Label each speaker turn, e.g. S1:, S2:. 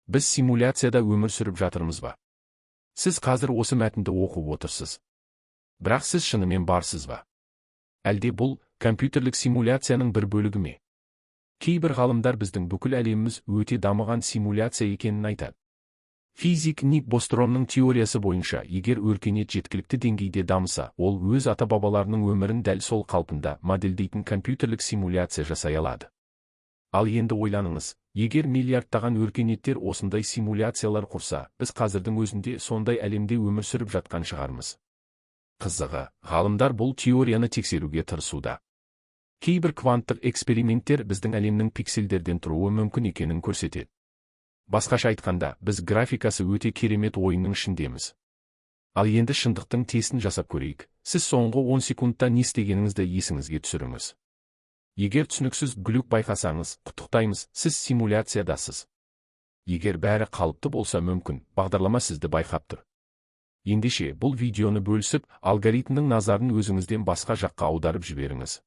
S1: Біз симуляцияда өмір сүріп жатырмыз ба? Сіз қазір осы мәтінді оқып отырсыз. Бірақ сіз шынымен барсыз ба? Әлде бұл компьютерлік симуляцияның бір бөлігі ме? Кейбір ғалымдар біздің бүкіл әлеміміз өте дамыған симуляция екенін айтады. Физик Ник Бостромның теориясы бойынша, егер өркениет жеткілікті деңгейде дамыса, ол өз ата-бабаларының өмірін дәл сол қалпында модельдейтін компьютерлік симуляция жасай алады. Ал енді ойланыңыз, егер миллиардтаған өркениеттер осындай симуляциялар құрса, біз қазірдің өзінде сондай әлемде өмір сүріп жатқан шығармыз. Қызығы, ғалымдар бұл теорияны тексеруге тырысуда. Кейбір кванттық эксперименттер біздің әлемнің пикселдерден тұруы мүмкін екенін көрсетеді. Басқаша айтқанда, біз графикасы өте керемет ойынның ішіндеміз. Ал енді шындықтың тестін жасап көрейік. Сіз соңғы 10 секундта не істегеніңізді есіңізге түсіріңіз. Егер түсініксіз глюк байқасаңыз, құттықтаймыз, сіз симуляциядасыз. Егер бәрі қалыпты болса мүмкін, бағдарлама сізді байқап тұр. Ендеше бұл видеоны бөлісіп, алгоритмнің назарын өзіңізден басқа жаққа аударып жіберіңіз.